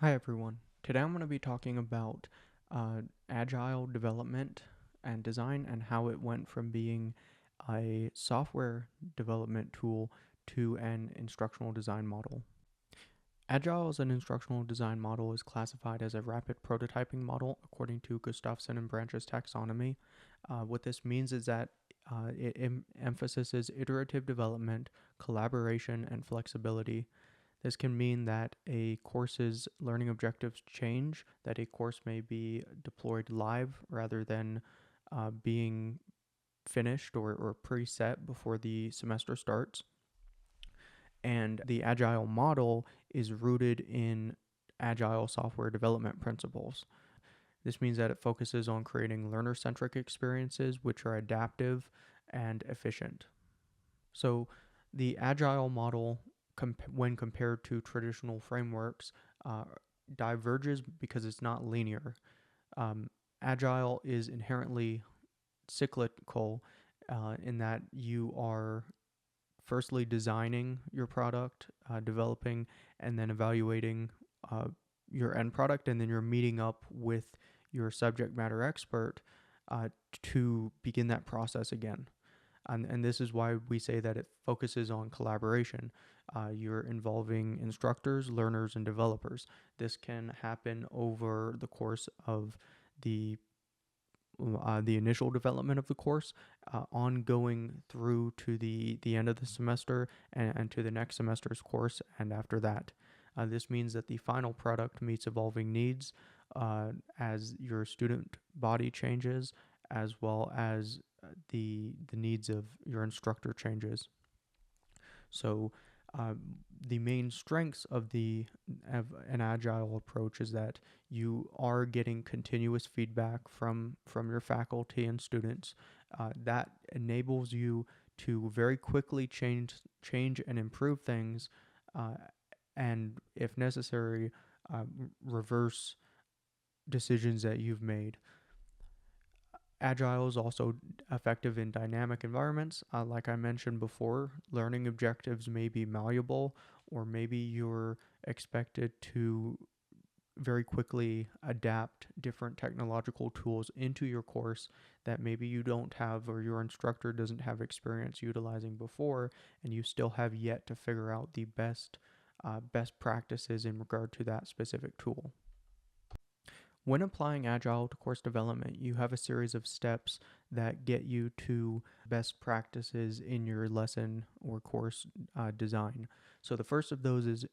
Hi everyone. Today I'm going to be talking about agile development and design and how it went from being a software development tool to an instructional design model. Agile as an instructional design model is classified as a rapid prototyping model according to Gustafson and Branch's taxonomy. What this means is that it emphasizes iterative development, collaboration, and flexibility. This can mean that a course's learning objectives change, that a course may be deployed live rather than being finished or preset before the semester starts. And the agile model is rooted in agile software development principles. This means that it focuses on creating learner centric experiences which are adaptive and efficient. So, the agile model, when compared to traditional frameworks, uh, diverges because it's not linear. Um, Agile is inherently cyclical in that you are firstly designing your product, developing, and then evaluating uh, your end product, and then you're meeting up with your subject matter expert uh, to begin that process again. And this is why we say that it focuses on collaboration. You're involving instructors, learners, and developers. This can happen over the course of the the initial development of the course, ongoing through to the end of the semester and to the next semester's course, and after that. This means that the final product meets evolving needs as your student body changes, as well as the needs of your instructor changes. So uh, the main strengths of an agile approach is that you are getting continuous feedback from your faculty and students. That enables you to very quickly change and improve things, uh, and if necessary, reverse decisions that you've made. Agile is also effective in dynamic environments. Like I mentioned before, learning objectives may be malleable, or maybe you're expected to very quickly adapt different technological tools into your course that maybe you don't have or your instructor doesn't have experience utilizing before, and you still have yet to figure out the best practices in regard to that specific tool. When applying Agile to course development, you have a series of steps that get you to best practices in your lesson or course design. So the first of those is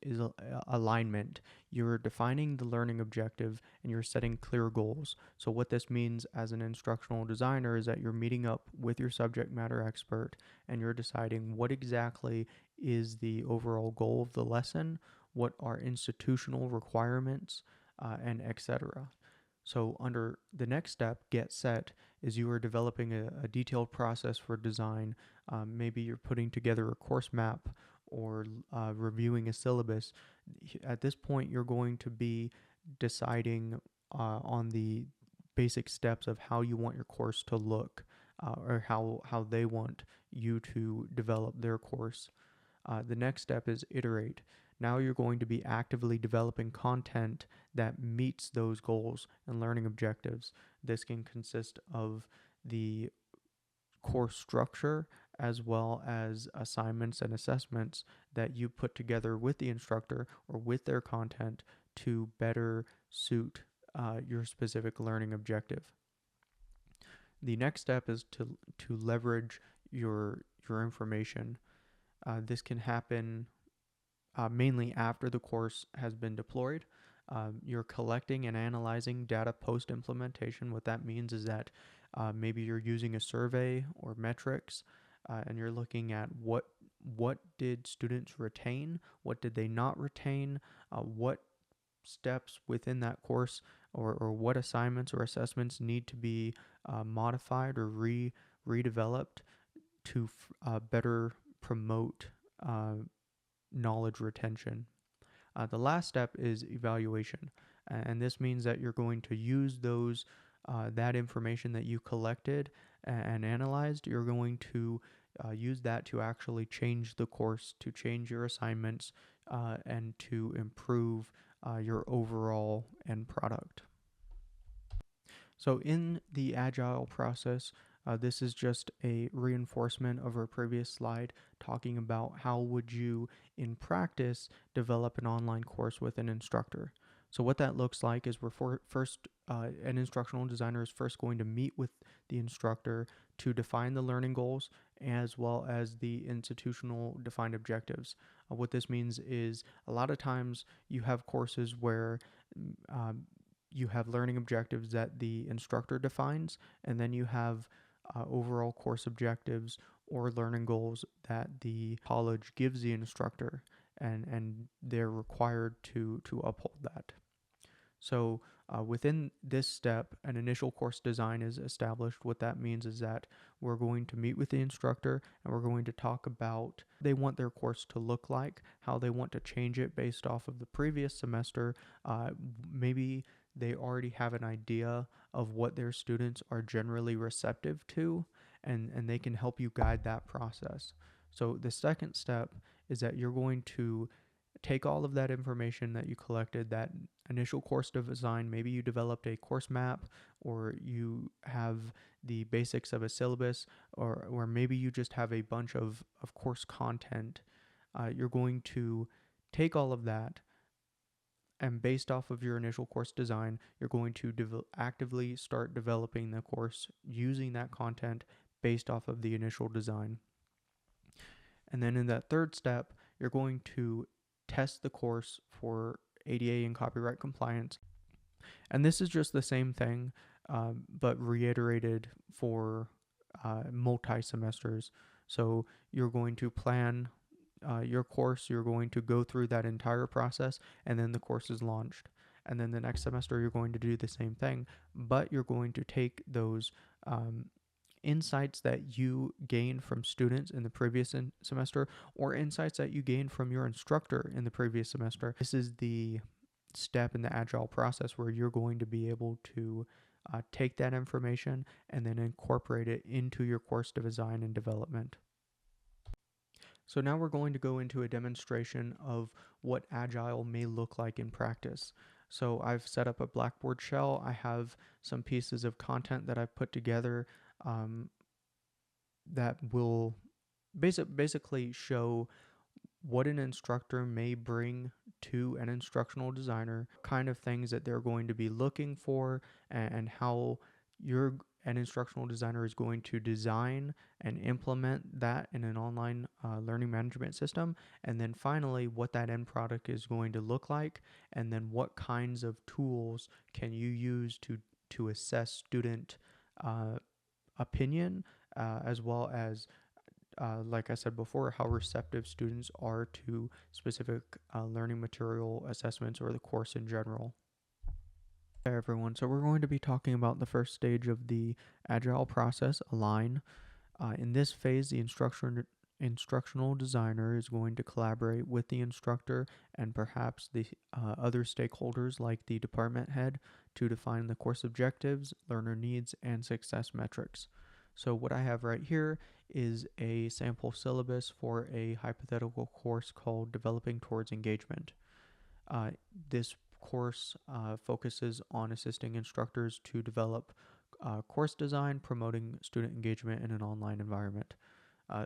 alignment. You're defining the learning objective and you're setting clear goals. So what this means as an instructional designer is that you're meeting up with your subject matter expert and you're deciding what exactly is the overall goal of the lesson, what are institutional requirements, and etc. So under the next step, get set, is you are developing a detailed process for design. Maybe you're putting together a course map or reviewing a syllabus. At this point, you're going to be deciding on the basic steps of how you want your course to look, or how they want you to develop their course. The next step is iterate. Now you're going to be actively developing content that meets those goals and learning objectives. This can consist of the course structure as well as assignments and assessments that you put together with the instructor or with their content to better suit your specific learning objective. The next step is to leverage your information. This can happen mainly after the course has been deployed. You're collecting and analyzing data post implementation. What that means is that maybe you're using a survey or metrics, and you're looking at what did students retain, what did they not retain, what steps within that course or what assignments or assessments need to be modified or redeveloped to better promote knowledge retention. The last step is evaluation, and this means that you're going to use that information that you collected and analyzed. You're going to use that to actually change the course, to change your assignments, and to improve your overall end product. So in the agile process, this is just a reinforcement of our previous slide talking about how would you, in practice, develop an online course with an instructor. So what that looks like is an instructional designer is first going to meet with the instructor to define the learning goals as well as the institutional defined objectives. What this means is a lot of times you have courses where um, you have learning objectives that the instructor defines, and then you have overall course objectives or learning goals that the college gives the instructor, and they're required to uphold that. So within this step, an initial course design is established. What that means is that we're going to meet with the instructor and we're going to talk about they want their course to look like, how they want to change it based off of the previous semester. Maybe they already have an idea of what their students are generally receptive to, and they can help you guide that process. So the second step is that you're going to take all of that information that you collected, that initial course design. Maybe you developed a course map, or you have the basics of a syllabus, or maybe you just have a bunch of course content. You're going to take all of that, and based off of your initial course design, you're going to actively start developing the course using that content based off of the initial design. And then in that third step, you're going to test the course for ADA and copyright compliance. And this is just the same thing, but reiterated for multi semesters. So you're going to plan your course, you're going to go through that entire process, and then the course is launched. And then the next semester, you're going to do the same thing, but you're going to take those insights that you gained from students in the previous semester, or insights that you gained from your instructor in the previous semester. This is the step in the agile process where you're going to be able to take that information and then incorporate it into your course design and development. So now we're going to go into a demonstration of what agile may look like in practice. So I've set up a Blackboard shell. I have some pieces of content that I've put together that will basically show what an instructor may bring to an instructional designer, kind of things that they're going to be looking for, and how an instructional designer is going to design and implement that in an online learning management system. And then finally, what that end product is going to look like, and then what kinds of tools can you use to assess student opinion, as well as like I said before, how receptive students are to specific learning material assessments or the course in general. Hey everyone, so we're going to be talking about the first stage of the agile process, align. In this phase, the instructional designer is going to collaborate with the instructor and perhaps the other stakeholders like the department head to define the course objectives, learner needs, and success metrics. So what I have right here is a sample syllabus for a hypothetical course called Developing Towards Engagement. This course focuses on assisting instructors to develop course design, promoting student engagement in an online environment.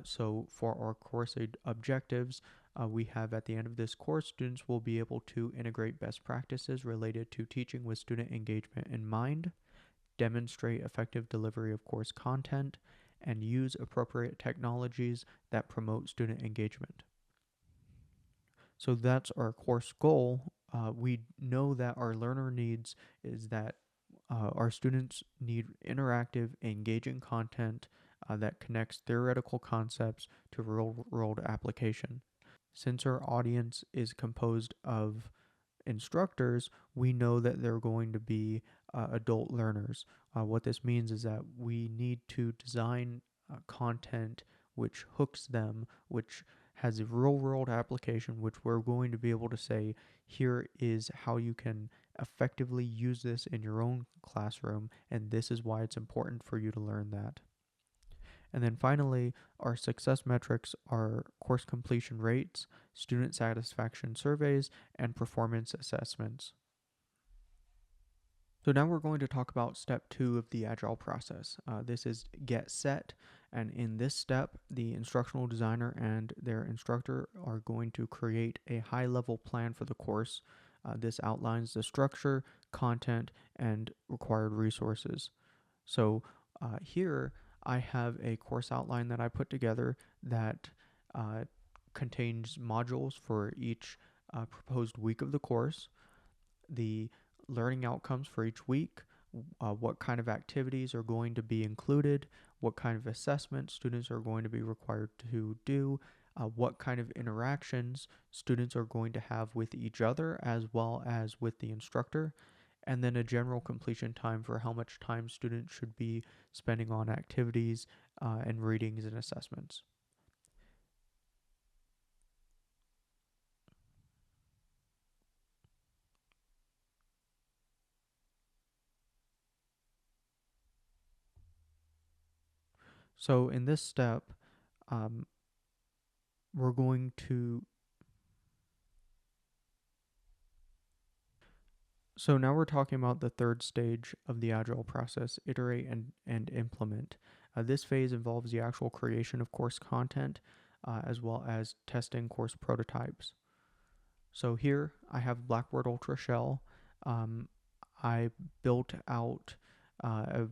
So for our course objectives, we have at the end of this course, students will be able to integrate best practices related to teaching with student engagement in mind, demonstrate effective delivery of course content, and use appropriate technologies that promote student engagement. So that's our course goal. We know that our learner needs is that our students need interactive, engaging content that connects theoretical concepts to real-world application. Since our audience is composed of instructors, we know that they're going to be adult learners. What this means is that we need to design content which hooks them, which has a real world application, which we're going to be able to say, here is how you can effectively use this in your own classroom, and this is why it's important for you to learn that. And then finally, our success metrics are course completion rates, student satisfaction surveys, and performance assessments. So now we're going to talk about step 2 of the Agile process. This is get set, and in this step, the instructional designer and their instructor are going to create a high-level plan for the course. This outlines the structure, content, and required resources. So here I have a course outline that I put together that uh, contains modules for each proposed week of the course, the learning outcomes for each week, what kind of activities are going to be included, what kind of assessments students are going to be required to do, what kind of interactions students are going to have with each other as well as with the instructor, and then a general completion time for how much time students should be spending on activities and readings and assessments. So in this step, um, we're going to So now we're talking about the third stage of the Agile process, iterate and implement. This phase involves the actual creation of course content as well as testing course prototypes. So here I have Blackboard Ultra Shell. Um, I built out a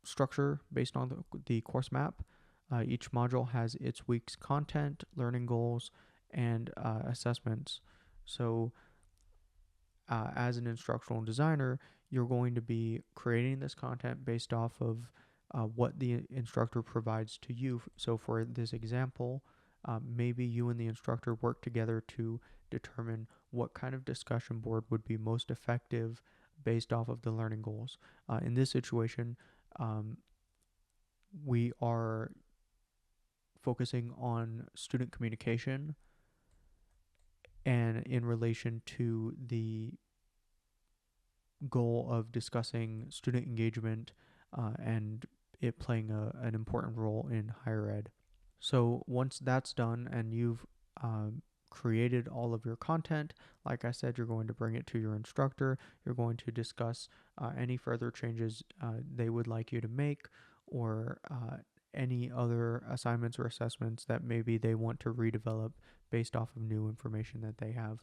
structure based on the course map. Each module has its week's content, learning goals, and assessments. So as an instructional designer, you're going to be creating this content based off of what the instructor provides to you. So, for this example, maybe you and the instructor work together to determine what kind of discussion board would be most effective based off of the learning goals. In this situation, um, we are focusing on student communication and in relation to the goal of discussing student engagement and it playing an important role in higher ed. So once that's done and you've created all of your content, like I said, you're going to bring it to your instructor. You're going to discuss any further changes they would like you to make or any other assignments or assessments that maybe they want to redevelop based off of new information that they have.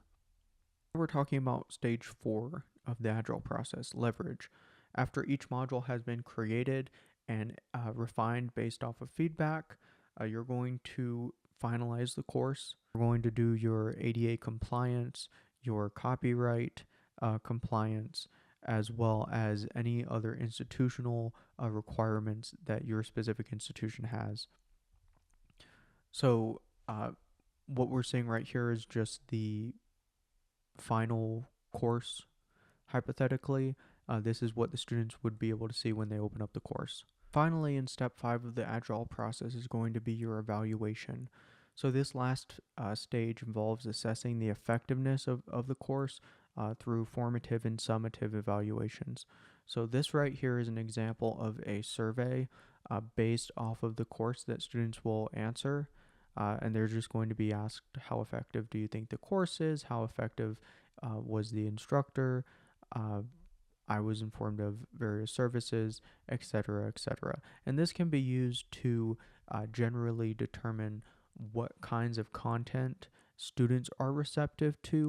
We're talking about stage 4 of the Agile process, leverage. After each module has been created and refined based off of feedback, you're going to finalize the course. You're going to do your ADA compliance, your copyright compliance, as well as any other institutional requirements that your specific institution has. So, what we're seeing right here is just the final course. Hypothetically, this is what the students would be able to see when they open up the course. Finally, in step 5 of the Agile process is going to be your evaluation. So this last stage involves assessing the effectiveness of the course through formative and summative evaluations. So this right here is an example of a survey based off of the course that students will answer. And they're just going to be asked, how effective do you think the course is? How effective was the instructor? Uh, I was informed of various services, etc., etc. And this can be used to generally determine what kinds of content students are receptive to.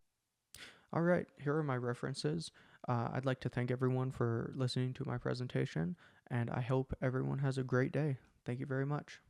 All right, here are my references. I'd like to thank everyone for listening to my presentation, and I hope everyone has a great day. Thank you very much.